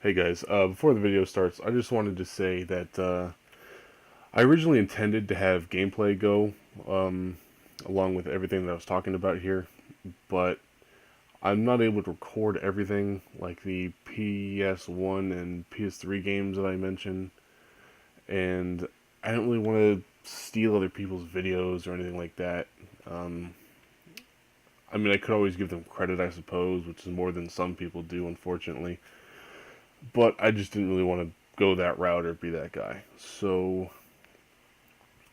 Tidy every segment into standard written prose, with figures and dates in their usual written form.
Hey guys, before the video starts, I just wanted to say that I originally intended to have gameplay go along with everything that I was talking about here, but I'm not able to record everything like the PS1 and PS3 games that I mentioned, and I don't really want to steal other people's videos or anything like that. Um, I mean, I could always give them credit, I suppose, which is more than some people do, unfortunately. But I just didn't really want to go that route or be that guy. So,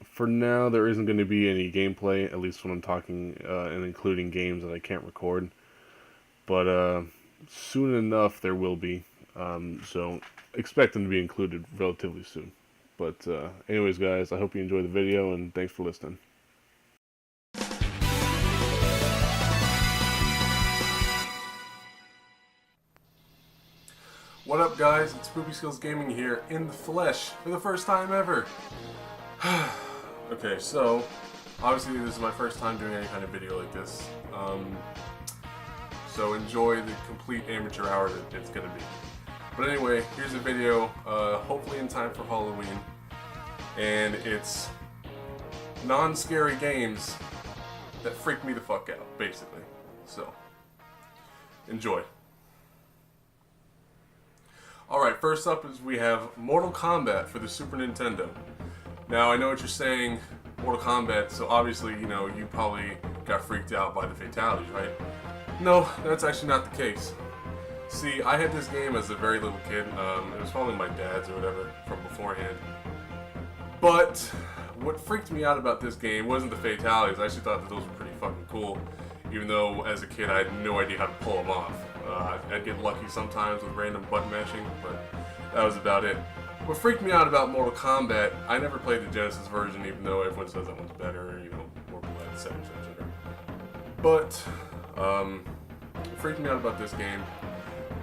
for now, there isn't going to be any gameplay, at least when I'm talking and including games that I can't record. But soon enough, there will be. So, expect them to be included relatively soon. But anyways, guys, I hope you enjoy the video, and thanks for listening. What up, guys? It's POOPIEskillz Gaming here in the flesh for the first time ever. Okay, so obviously this is my first time doing any kind of video like this. So enjoy the complete amateur hour that it's gonna be. But anyway, here's a video, hopefully in time for Halloween, and it's non-scary games that freak me the fuck out, basically. So enjoy. Alright, first up is we have Mortal Kombat for the Super Nintendo. Now, I know what you're saying, Mortal Kombat, so obviously, you know, you probably got freaked out by the fatalities, right? No, that's actually not the case. See, I had this game as a very little kid. It was probably my dad's or whatever from beforehand. But what freaked me out about this game wasn't the fatalities. I actually thought that those were pretty fucking cool, even though as a kid I had no idea how to pull them off. I'd get lucky sometimes with random button mashing, but that was about it. What freaked me out about Mortal Kombat, I never played the Genesis version, even though everyone says that one's better, you know, more blood, etc. But what freaked me out about this game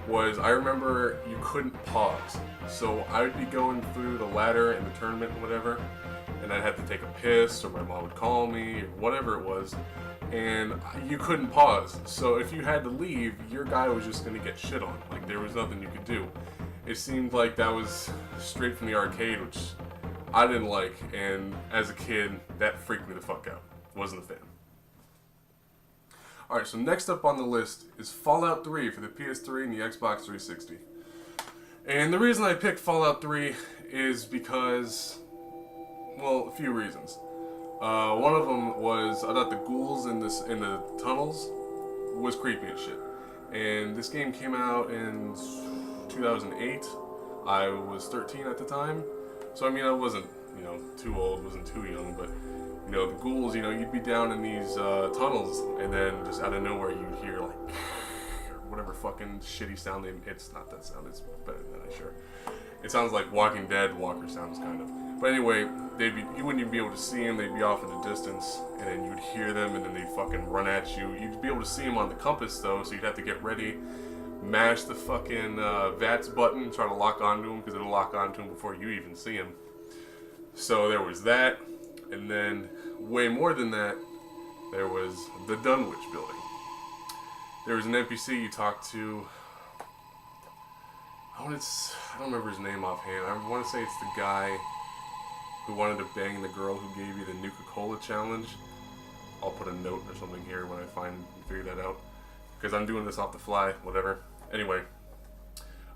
was I remember you couldn't pause. So I would be going through the ladder in the tournament or whatever, and I'd have to take a piss, or my mom would call me, or whatever it was, and you couldn't pause. So if you had to leave, your guy was just going to get shit on. Like, there was nothing you could do. It seemed like that was straight from the arcade, which I didn't like, and as a kid, that freaked me the fuck out. Wasn't a fan. Alright, so next up on the list is Fallout 3 for the PS3 and the Xbox 360. And the reason I picked Fallout 3 is because, well, a few reasons. One of them was I thought the ghouls in the tunnels was creepy as shit. And this game came out in 2008. I was 13 at the time. So I mean, I wasn't, you know, too old, wasn't too young, but you know, the ghouls, you know, you'd be down in these tunnels, and then just out of nowhere you'd hear like whatever fucking shitty sound it's not that sound, it's better than that, I'm sure. It sounds like Walking Dead walker sounds, kind of. But anyway, you wouldn't even be able to see them, they'd be off in the distance, and then you'd hear them, and then they'd fucking run at you. You'd be able to see them on the compass, though, so you'd have to get ready, mash the fucking VATS button, try to lock onto them, because it'll lock onto them before you even see them. So there was that, and then, way more than that, there was the Dunwich building. There was an NPC you talked to. I don't remember his name offhand. I want to say it's the guy who wanted to bang the girl who gave you the Nuka-Cola challenge. I'll put a note or something here when I figure that out, because I'm doing this off the fly, whatever. Anyway,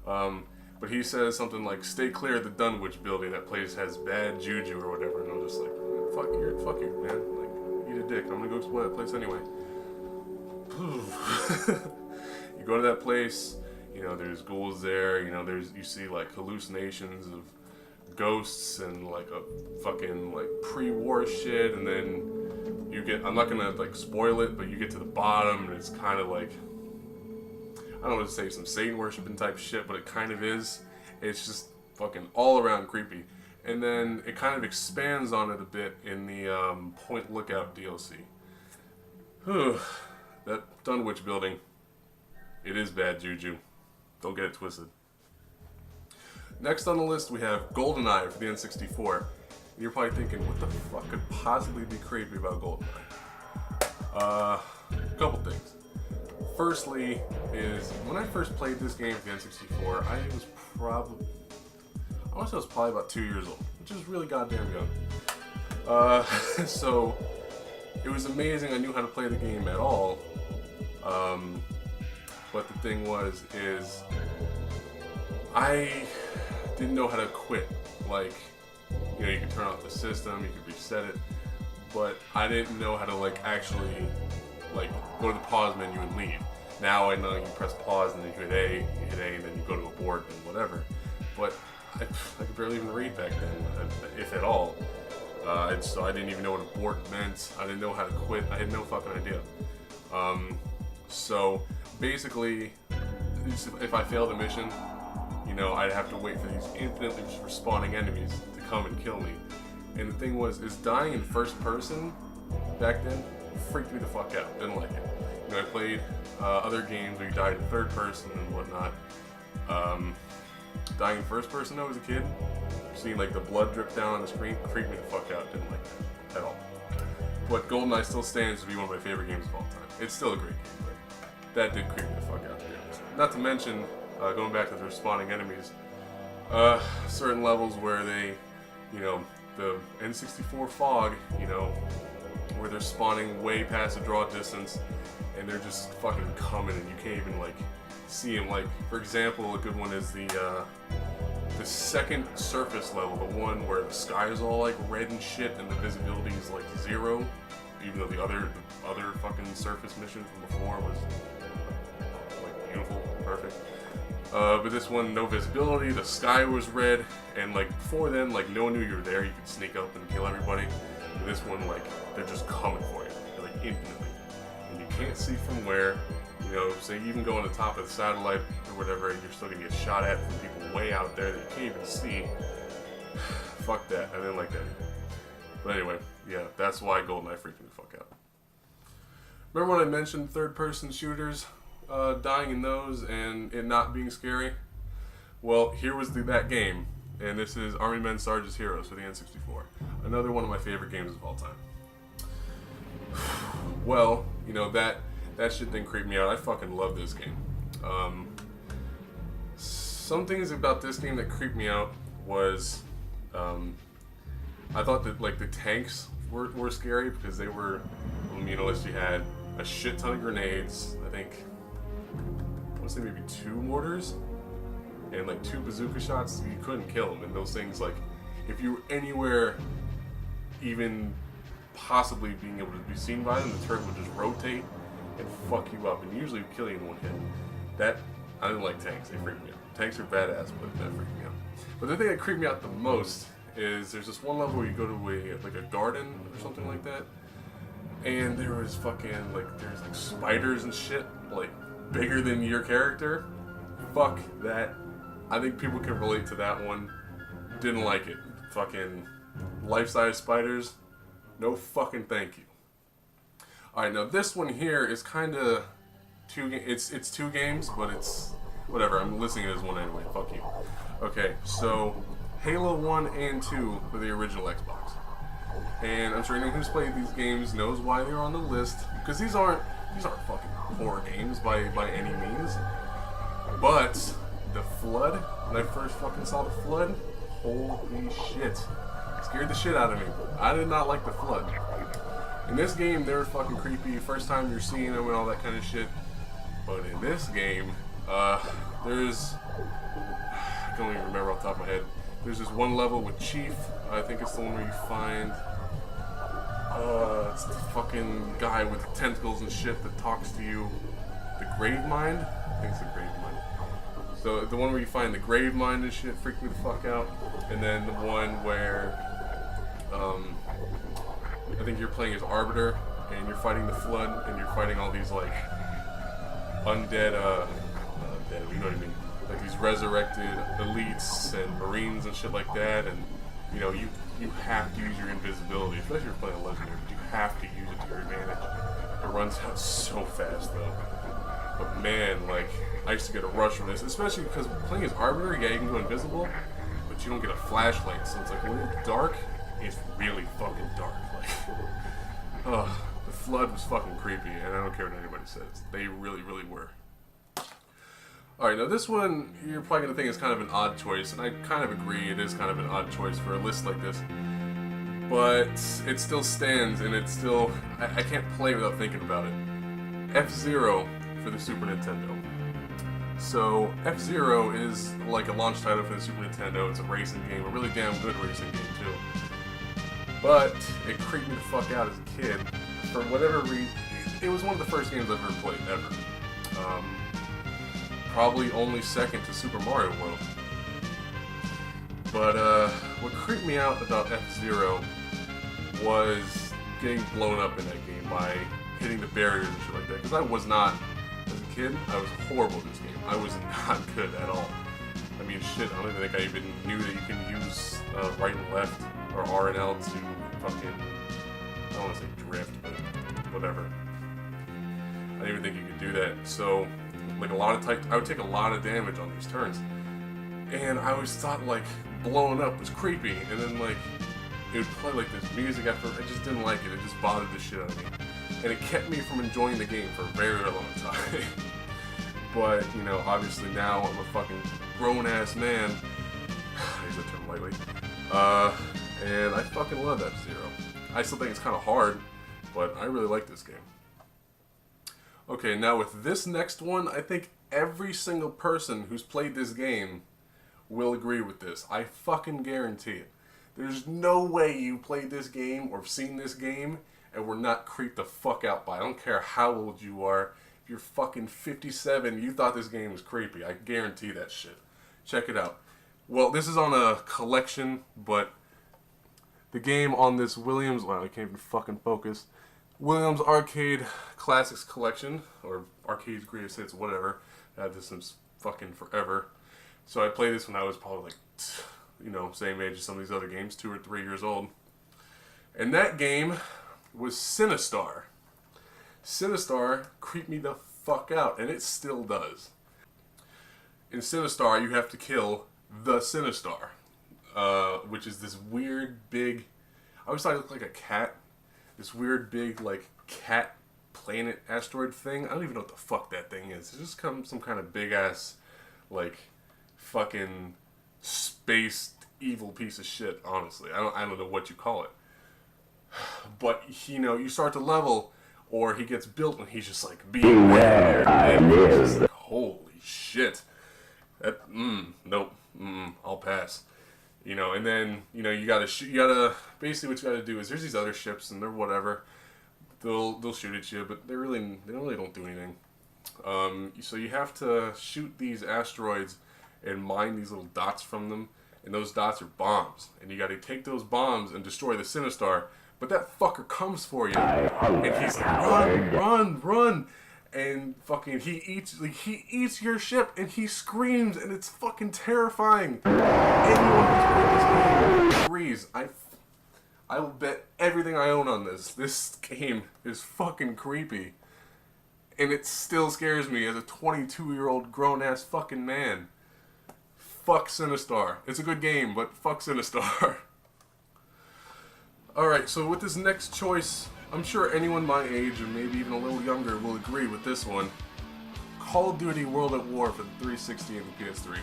but he says something like, "Stay clear of the Dunwich building. That place has bad juju," or whatever. And I'm just like, fuck you, man. Like, eat a dick. I'm gonna go explore that place anyway. You go to that place. You know, there's ghouls there, you know, you see like hallucinations of ghosts and like a fucking like pre-war shit, and then you get, I'm not gonna like spoil it, but you get to the bottom and it's kind of like, I don't want to say some Satan worshiping type shit, but it kind of is. It's just fucking all around creepy. And then it kind of expands on it a bit in the Point Lookout DLC. That Dunwich building, it is bad juju. Don't get it twisted. Next on the list we have GoldenEye for the N64. And you're probably thinking, what the fuck could possibly be creepy about GoldenEye? A couple things. firstly is when I first played this game for the N64, I was probably, I want to say I was probably about 2 years old, which is really goddamn young. So it was amazing. I knew how to play the game at all. But the thing is I didn't know how to quit. Like, you know, you could turn off the system, you could reset it, but I didn't know how to like actually like go to the pause menu and leave. Now I know you press pause and then you hit A, and then you go to abort and whatever. But I could barely even read back then, if at all. So I didn't even know what abort meant. I didn't know how to quit. I had no fucking idea. So basically, if I failed a mission, you know, I'd have to wait for these infinitely respawning enemies to come and kill me. And the thing is dying in first person back then freaked me the fuck out. Didn't like it. You know, I played other games where you died in third person and whatnot. Dying in first person though as a kid, seeing like the blood drip down on the screen freaked me the fuck out. Didn't like that at all. But GoldenEye still stands to be one of my favorite games of all time. It's still a great game, but that did creep me the fuck out, to be honest. Not to mention, going back to the respawning enemies, certain levels where they, you know, the N64 fog, you know, where they're spawning way past the draw distance, and they're just fucking coming, and you can't even like see them. Like, for example, a good one is the second surface level, the one where the sky is all like red and shit, and the visibility is like 0, even though the other fucking surface mission from before was like beautiful, perfect. But this one, no visibility, the sky was red, and like before then, like no one knew you were there. You could sneak up and kill everybody. And this one, like they're just coming for you, they're like infinitely, and you can't see from where. You know, so you even go on the top of the satellite or whatever, and you're still gonna get shot at from people way out there that you can't even see. Fuck that, I didn't like that either. But anyway, yeah, that's why GoldenEye freaked me the fuck out. Remember when I mentioned third-person shooters, dying in those and it not being scary? Well, here was that game, and this is Army Men Sarge's Heroes for the N64. Another one of my favorite games of all time. Well, you know, that shit didn't creep me out. I fucking love this game. Some things about this game that creeped me out was, I thought that like the tanks were scary because they were, you know, you had a shit ton of grenades. I think, I want to say maybe 2 mortars and like 2 bazooka shots. You couldn't kill them, and those things, like, if you were anywhere even possibly being able to be seen by them, the turret would just rotate and fuck you up, and usually kill you in one hit. That, I didn't like tanks, they freaked me out. Tanks are badass, but that freaked me out. But the thing that creeped me out the most is there's this one level where you go to a garden or something like that, and there was fucking, like, there's like spiders and shit, like, bigger than your character. Fuck that. I think people can relate to that one. Didn't like it. Fucking life-size spiders, no fucking thank you. Alright, now this one here is kind of it's 2 games, but it's whatever. I'm listing it as one anyway. Fuck you. Okay, so Halo 1 and 2 for the original Xbox. And I'm sure anyone who's played these games knows why they're on the list, because these aren't fucking horror games by any means. But the Flood, when I first fucking saw the Flood, holy shit. It scared the shit out of me. I did not like the Flood. In this game, they were fucking creepy. First time you're seeing them and all that kind of shit. But in this game, there's, I don't even remember off the top of my head. There's this one level with Chief. I think it's the one where you find, it's the fucking guy with the tentacles and shit that talks to you. The Gravemind? I think it's the Gravemind. So the one where you find the Gravemind and shit freaked me the fuck out. And then the one where, I think you're playing as Arbiter, and you're fighting the Flood, and you're fighting all these, like, undead, you know what I mean? Like these resurrected elites and Marines and shit like that, and, you know, you have to use your invisibility, especially if you're playing a Legendary, but you have to use it to your advantage. It runs out so fast, though. But man, like, I used to get a rush from this, especially because playing as Arbiter, yeah, you can go invisible, but you don't get a flashlight, so it's like when it's dark, it's really fucking dark. Like, oh, the Flood was fucking creepy, and I don't care what anybody says. They really, really were. Alright, now this one, you're probably going to think is kind of an odd choice, and I kind of agree it is kind of an odd choice for a list like this. But it still stands, and it's still... I can't play without thinking about it. F-Zero for the Super Nintendo. So, F-Zero is like a launch title for the Super Nintendo. It's a racing game, a really damn good racing game, too. But it creeped me the fuck out as a kid. For whatever reason, it was one of the first games I've ever played, ever. Probably only second to Super Mario World. But what creeped me out about F-Zero was getting blown up in that game by hitting the barriers and shit like that. Because I was not, as a kid, I was horrible at this game. I was not good at all. I mean, shit, I don't even think I even knew that you can use right and left, or R and L to fucking, I don't want to say drift, but whatever. I didn't even think you could do that. So, like I would take a lot of damage on these turns. And I always thought, like, blowing up was creepy. And then, like, it would play, like, this music after. I just didn't like it. It just bothered the shit out of me. And it kept me from enjoying the game for a very, very long time. But, you know, obviously now I'm a fucking grown-ass man. I use that term lightly. And I fucking love F-Zero. I still think it's kind of hard, but I really like this game. Okay, now with this next one, I think every single person who's played this game will agree with this. I fucking guarantee it. There's no way you played this game or seen this game and were not creeped the fuck out by it. I don't care how old you are. If you're fucking 57, you thought this game was creepy. I guarantee that shit. Check it out. Well, this is on a collection, but the game on this Williams... Wow, I can't even fucking focus. Williams Arcade Classics Collection, or Arcade's Greatest Hits, whatever. I had this since fucking forever. So I played this when I was probably like, you know, same age as some of these other games, 2 or 3 years old. And that game was Sinistar. Sinistar creeped me the fuck out, and it still does. In Sinistar, you have to kill the Sinistar, which is this weird big... I always thought it looked like a cat. This weird big, like, cat planet asteroid thing. I don't even know what the fuck that thing is. It's just some kind of big-ass, like, fucking space evil piece of shit, honestly. I don't know what you call it. But, you know, you start to level, or he gets built, and he's just like, beware, I live. Like, holy shit. That, nope, I'll pass. You know, and then, you know, basically what you gotta do is, there's these other ships, and they're whatever. They'll shoot at you, but they really don't do anything. So you have to shoot these asteroids and mine these little dots from them, and those dots are bombs. And you gotta take those bombs and destroy the Sinistar, but that fucker comes for you, and he's like, run! And fucking, he eats your ship, and he screams, and it's fucking terrifying. Anyone who's played this game agrees. I will bet everything I own on this. This game is fucking creepy. And it still scares me as a 22-year-old grown-ass fucking man. Fuck Sinistar. It's a good game, but fuck Sinistar. Alright, so with this next choice, I'm sure anyone my age, or maybe even a little younger, will agree with this one. Call of Duty World at War for the 360 and the PS3.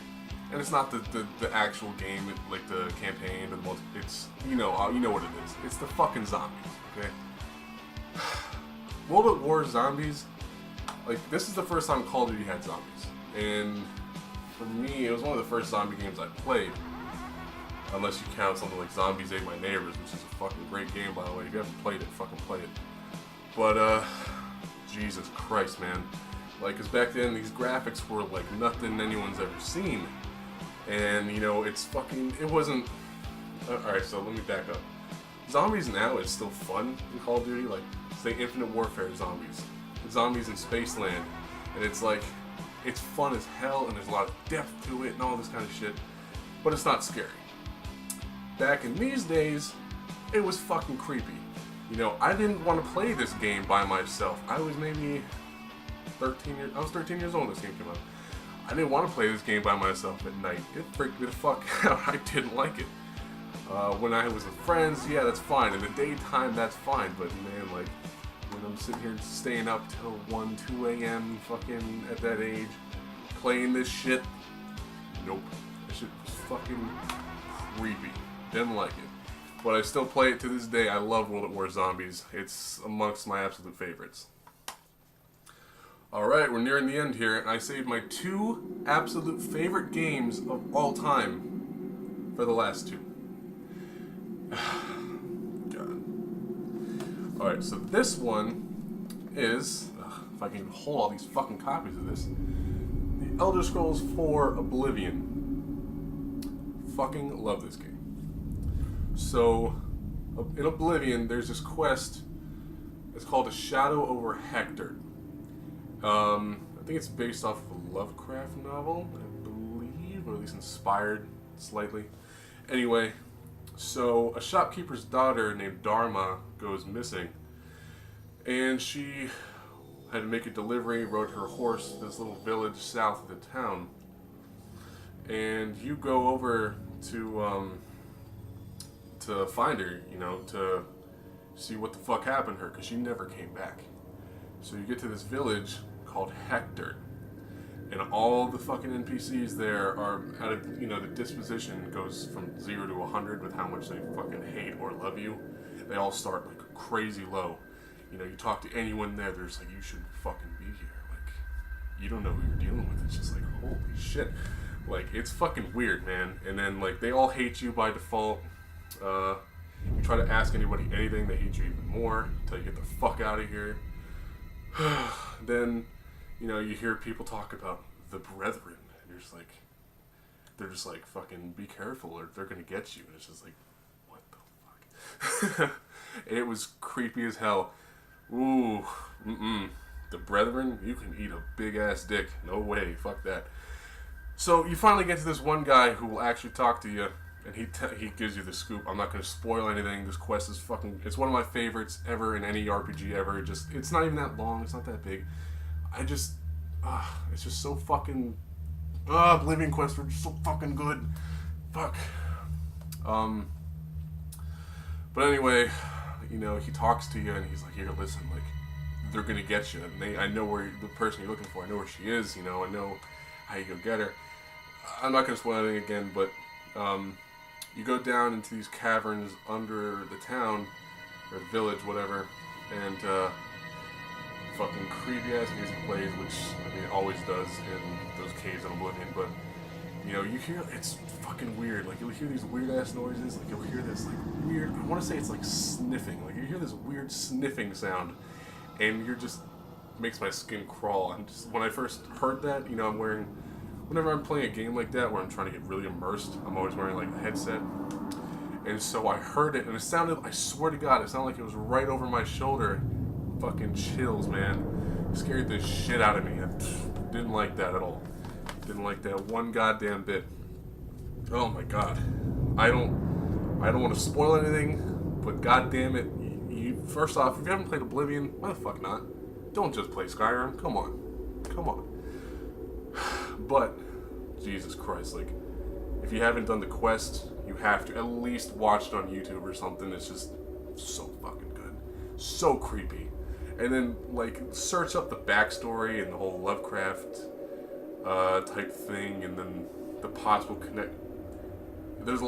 And it's not the actual game, like the campaign or the multi. It's, you know what it is. It's the fucking zombies, okay? World at War zombies, like, this is the first time Call of Duty had zombies. And for me, it was one of the first zombie games I played. Unless you count something like Zombies Ate My Neighbors, which is a fucking great game, by the way. If you haven't played it, fucking play it. But, Jesus Christ, man. Like, because back then, these graphics were like nothing anyone's ever seen. And, you know, it wasn't... Alright, so let me back up. Zombies now is still fun in Call of Duty. Like, say Infinite Warfare zombies. Zombies in Spaceland. And it's like, it's fun as hell, and there's a lot of depth to it, and all this kind of shit. But it's not scary. Back in these days, it was fucking creepy. You know, I didn't want to play this game by myself. I was maybe 13 years old when this game came out. I didn't want to play this game by myself at night. It freaked me the fuck out. I didn't like it. When I was with friends, yeah, that's fine. In the daytime, that's fine. But man, like, when and I'm sitting here staying up till 1, 2 a.m. fucking at that age, playing this shit. Nope. That shit was fucking creepy. Didn't like it. But I still play it to this day. I love World at War Zombies. It's amongst my absolute favorites. Alright, we're nearing the end here, and I saved my 2 absolute favorite games of all time for the last 2. God. Alright, so this one is, if I can hold all these fucking copies of this, The Elder Scrolls 4 Oblivion. Fucking love this game. So, in Oblivion, there's this quest. It's called A Shadow over Hector. I think it's based off of a Lovecraft novel, I believe, or at least inspired slightly. Anyway, so a shopkeeper's daughter named Dharma goes missing, and she had to make a delivery, rode her horse to this little village south of the town, and you go over to find her, you know, to see what the fuck happened to her, because she never came back. So you get to this village called Hector, and all the fucking NPCs there are out of, you know, the disposition goes from 0 to 100 with how much they fucking hate or love you. They all start like crazy low. You know, you talk to anyone there, they're just like, you shouldn't fucking be here. Like, you don't know who you're dealing with. It's just like, holy shit. Like, it's fucking weird, man. And then, like, they all hate you by default. You try to ask anybody anything, they hate you even more until you get the fuck out of here. Then, you know, you hear people talk about the brethren, and you're just like, they're just like, fucking be careful or they're gonna get you. And it's just like, what the fuck? And it was creepy as hell. Ooh, the brethren, you can eat a big ass dick. No way, fuck that. So you finally get to this one guy who will actually talk to you, and he gives you the scoop. I'm not going to spoil anything. This quest is fucking, it's one of my favorites ever in any RPG ever. It's not even that long. It's not that big. It's just so fucking, Oblivion quests are just so fucking good. Fuck. But anyway, you know, he talks to you and he's like, here, listen, like, they're going to get you. And I know where the person you're looking for, I know where she is, you know, I know how you go get her. I'm not going to spoil anything again, but, you go down into these caverns under the town, or the village, whatever, and fucking creepy ass music plays, which, I mean, it always does in those caves in Oblivion, but, you know, you hear, it's fucking weird, like, you'll hear these weird ass noises, like, you'll hear this, like, weird, I want to say it's like sniffing, like, you hear this weird sniffing sound, and you're just, makes my skin crawl, and just, when I first heard that, you know, whenever I'm playing a game like that where I'm trying to get really immersed, I'm always wearing like a headset. And so I heard it and it sounded, I swear to God, it sounded like it was right over my shoulder. Fucking chills, man. It scared the shit out of me. I didn't like that at all. Didn't like that one goddamn bit. Oh my God. I don't want to spoil anything, but goddamn it, you first off, if you haven't played Oblivion, why the fuck not? Don't just play Skyrim. Come on. But, Jesus Christ, like, if you haven't done the quest, you have to at least watch it on YouTube or something. It's just so fucking good. So creepy. And then, like, search up the backstory and the whole Lovecraft type thing, and then the possible connect. There's a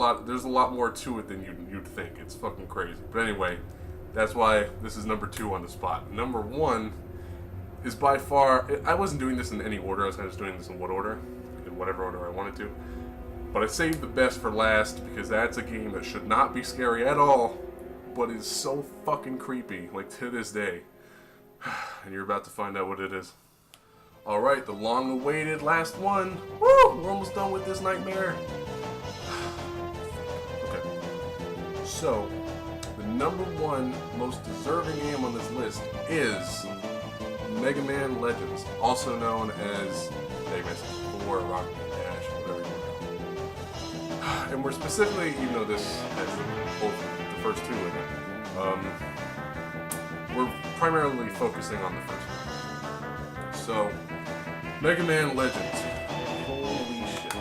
lot more to it than you'd think. It's fucking crazy. But anyway, that's why this is number 2 on the spot. Number 1 is by far, I wasn't doing this in any order, I was kind of just doing this in whatever order I wanted to. But I saved the best for last because that's a game that should not be scary at all, but is so fucking creepy, like to this day. And you're about to find out what it is. Alright, the long-awaited last one. Woo! We're almost done with this nightmare. Okay. So, the number 1 most deserving game on this list is Mega Man Legends, also known as Mega Man 64, Rock Band Dash, whatever you want to call it. And we're specifically, even though this has both the first 2 in it, we're primarily focusing on the first one. So, Mega Man Legends. Holy shit.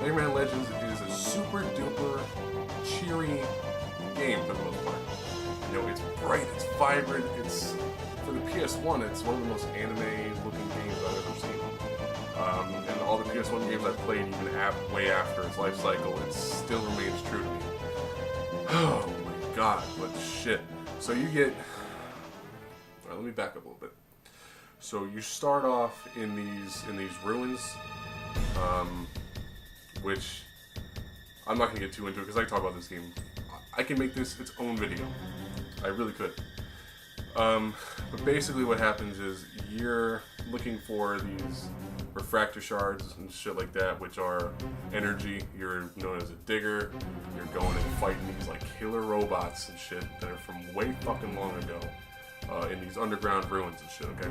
Mega Man Legends is a super duper cheery game for the most part. You know, it's bright, it's vibrant, it's, for the PS1, it's one of the most anime-looking games I've ever seen. And all the PS1 games I've played, even way after its life cycle, it still remains true to me. Oh my god, but shit. So you get... Alright, let me back up a little bit. So you start off in these ruins, which I'm not going to get too into it because I can talk about this game. I can make this its own video. I really could. But basically what happens is you're looking for these refractor shards and shit like that, which are energy. You're known as a digger. You're going and fighting these like killer robots and shit that are from way fucking long ago in these underground ruins and shit, okay?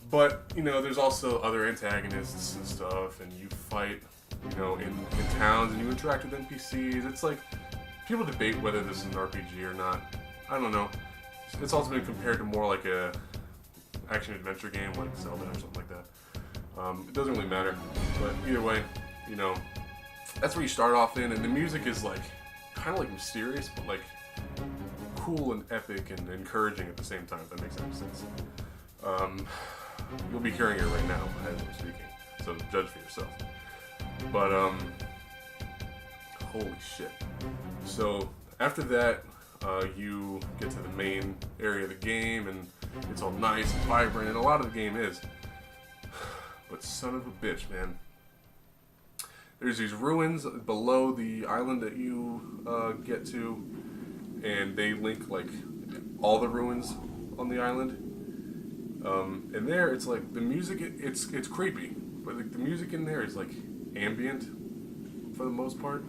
But, you know, there's also other antagonists and stuff, and you fight, you know, in towns, and you interact with NPCs. It's like, people debate whether this is an RPG or not. I don't know. It's also been compared to more like a action-adventure game, like Zelda or something like that. It doesn't really matter, but either way, you know, that's where you start off in, and the music is like, kind of like mysterious, but like, cool and epic and encouraging at the same time, if that makes any sense. You'll be hearing it right now as I'm speaking, so judge for yourself. But, holy shit. So, after that, you get to the main area of the game, and it's all nice and vibrant, and a lot of the game is. But son of a bitch, man. There's these ruins below the island that you get to, and they link, like, all the ruins on the island. And there, it's like, the music, it's creepy, but like, the music in there is, like, ambient, for the most part.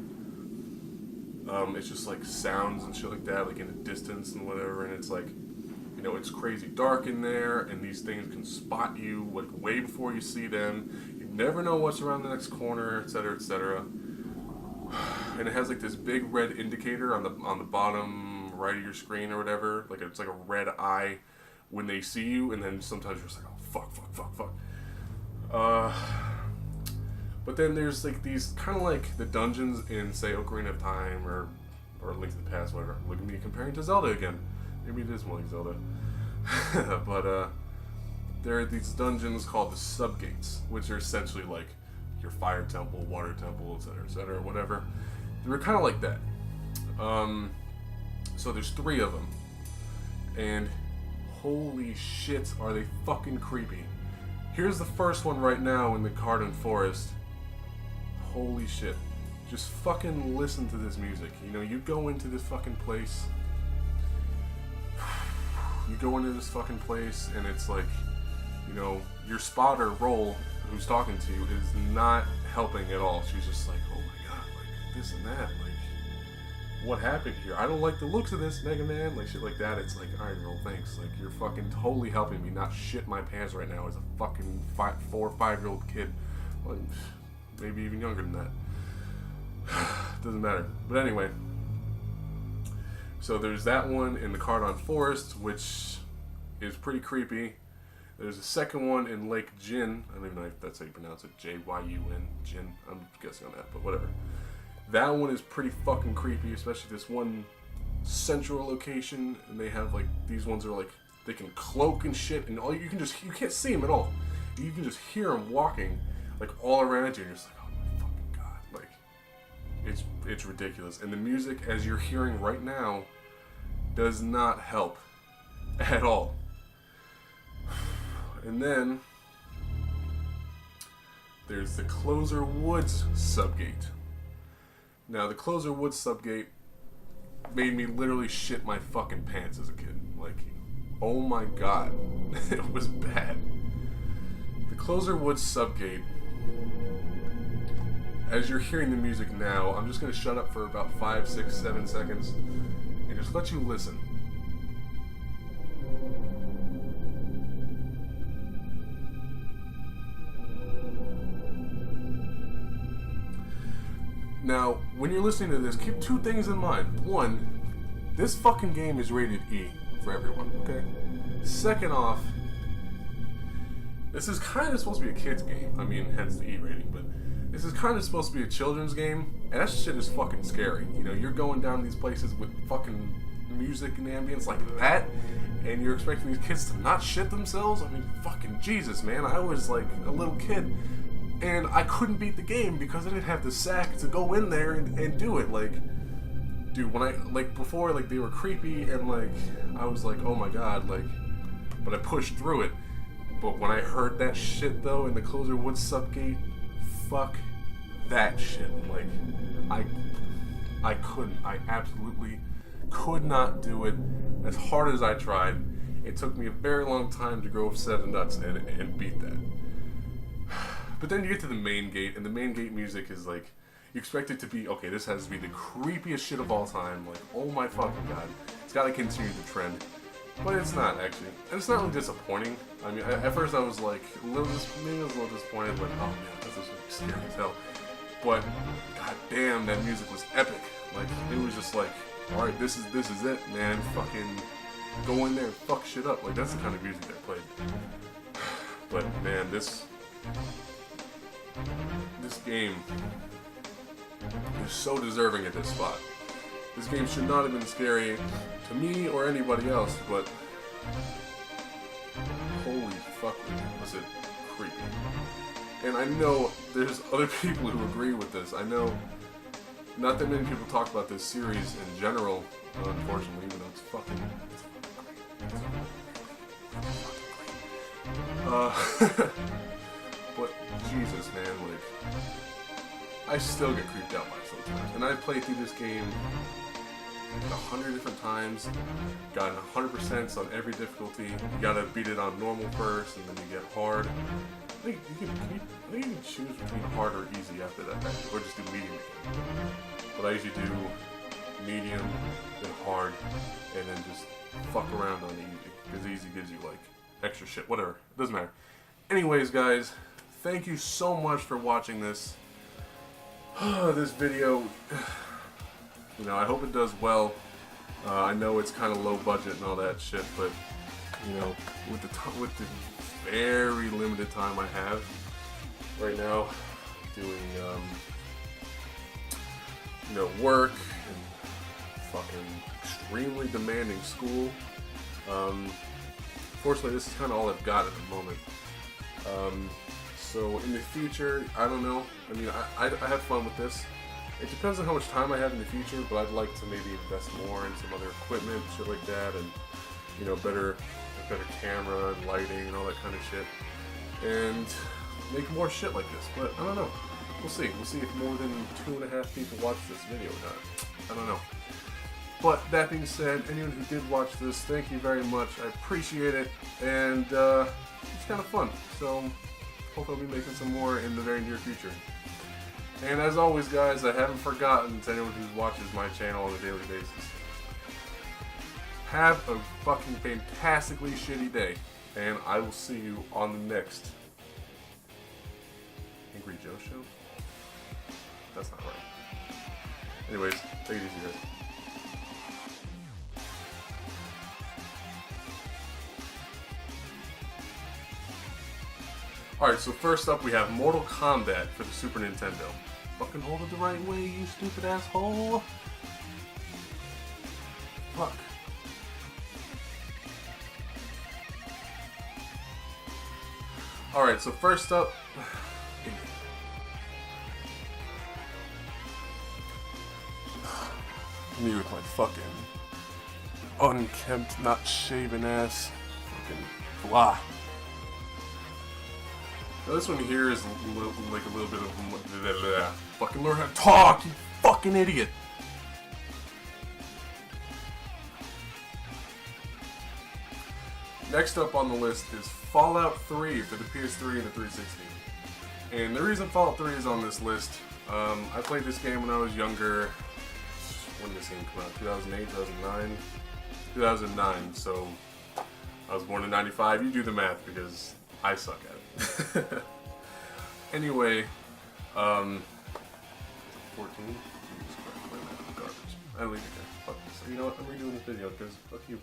It's just, like, sounds and shit like that, like, in the distance and whatever, and it's, like, you know, it's crazy dark in there, and these things can spot you, like, way before you see them. You never know what's around the next corner, etc., etc. And it has, like, this big red indicator on the bottom right of your screen or whatever. Like, it's like a red eye when they see you, and then sometimes you're just like, oh, fuck. But then there's, like, these kind of like the dungeons in, say, Ocarina of Time or Link to the Past, whatever. Look at me comparing to Zelda again. Maybe it is more like Zelda. But there are these dungeons called the subgates, which are essentially like your fire temple, water temple, etc., whatever. They were kind of like that. So there's 3 of them, and holy shit, are they fucking creepy. Here's the first one right now in the Cardon Forest. Holy shit. Just fucking listen to this music. You know, you go into this fucking place. You go into this fucking place, and it's like, you know, your spotter, Roll, who's talking to you, is not helping at all. She's just like, oh my god, like, this and that, like, what happened here? I don't like the looks of this, Mega Man, like, shit like that. It's like, alright, Roll, thanks. Like, you're fucking totally helping me not shit my pants right now as a fucking 4 or 5-year-old kid. Like, maybe even younger than that. Doesn't matter. But anyway. So there's that one in the Cardon Forest, which is pretty creepy. There's a second one in Lake Jin. I don't even know if that's how you pronounce it. J-Y-U-N. Jin. I'm guessing on that, but whatever. That one is pretty fucking creepy, especially this one central location. And they have, like, these ones are like, they can cloak and shit, and all you can't see them at all. You can just hear them walking, like, all around you, and you're just like, oh my fucking god. Like, it's ridiculous. And the music, as you're hearing right now, does not help at all. And then there's the Closer Woods subgate. Now, the Closer Woods subgate made me literally shit my fucking pants as a kid. Like, oh my god. It was bad. The Closer Woods subgate, as you're hearing the music now, I'm just going to shut up for about 5, 6, 7 seconds and just let you listen. Now, when you're listening to this, keep 2 things in mind. 1, this fucking game is rated E for everyone, okay? Second off, this is kind of supposed to be a kid's game. I mean, hence the E rating, but this is kind of supposed to be a children's game, and that shit is fucking scary. You know, you're going down these places with fucking music and ambience like that, and you're expecting these kids to not shit themselves? I mean, fucking Jesus, man. I was like a little kid, and I couldn't beat the game because I didn't have the sack to go in there and do it. Like, dude, when I, like, before, like, they were creepy, and, like, I was like, oh my god, like, but I pushed through it. But when I heard that shit, though, in the Closer Wood subgate, fuck that shit. Like, I couldn't. I absolutely could not do it as hard as I tried. It took me a very long time to grow 7 nuts and beat that. But then you get to the main gate, and the main gate music is like, you expect it to be, okay, this has to be the creepiest shit of all time. Like, oh my fucking god. It's gotta continue the trend. But it's not, actually. And it's not really disappointing. I mean, at first I was like, maybe I was a little disappointed, like, oh man, this is scary as hell. But, god damn, that music was epic. Like, it was just like, alright, this is it, man. Fucking go in there and fuck shit up. Like, that's the kind of music that played. But, man, this game is so deserving at this spot. This game should not have been scary to me or anybody else, but holy fuck, was it creepy. And I know there's other people who agree with this. I know not that many people talk about this series in general, unfortunately, even though it's fucking great. But Jesus, man, like, I still get creeped out by it sometimes. And I've played through this game 100 different times, gotten 100% on every difficulty. You gotta beat it on normal first, and then you get hard. I think you can choose between hard or easy after that, or just do medium again. But I usually do medium, then hard, and then just fuck around on easy, because easy gives you like extra shit, whatever, it doesn't matter. Anyways, guys, thank you so much for watching this this video. You know, I hope it does well. I know it's kind of low budget and all that shit, but you know, with the very limited time I have right now, doing you know, work and fucking extremely demanding school. Fortunately, this is kind of all I've got at the moment. So in the future, I don't know. I mean, I have fun with this. It depends on how much time I have in the future, but I'd like to maybe invest more in some other equipment, shit like that, and you know, a better camera and lighting and all that kind of shit, and make more shit like this. But I don't know. We'll see. We'll see if more than 2.5 people watch this video or not. I don't know. But that being said, anyone who did watch this, thank you very much. I appreciate it, and it's kind of fun. So hope I'll be making some more in the very near future. And as always, guys, I haven't forgotten to anyone who watches my channel on a daily basis. Have a fucking fantastically shitty day, and I will see you on the next Angry Joe show? That's not right. Anyways, take it easy, guys. Alright, so first up we have Mortal Kombat for the Super Nintendo. Fucking hold it the right way, you stupid asshole. Fuck. Alright, so first up... Me with my fucking unkempt, not shaven ass. Fucking blah. Now this one here is like a little bit of fucking learn how to talk, you fucking idiot. Next up on the list is Fallout 3 for the PS3 and the 360. And the reason Fallout 3 is on this list, I played this game when I was younger. When did this game come out? 2008, 2009? 2009, so I was born in 95. You do the math because I suck at it. Anyway, 14? Garbage. I leave it there. Fuck this. You know what? I'm redoing this video because fuck you.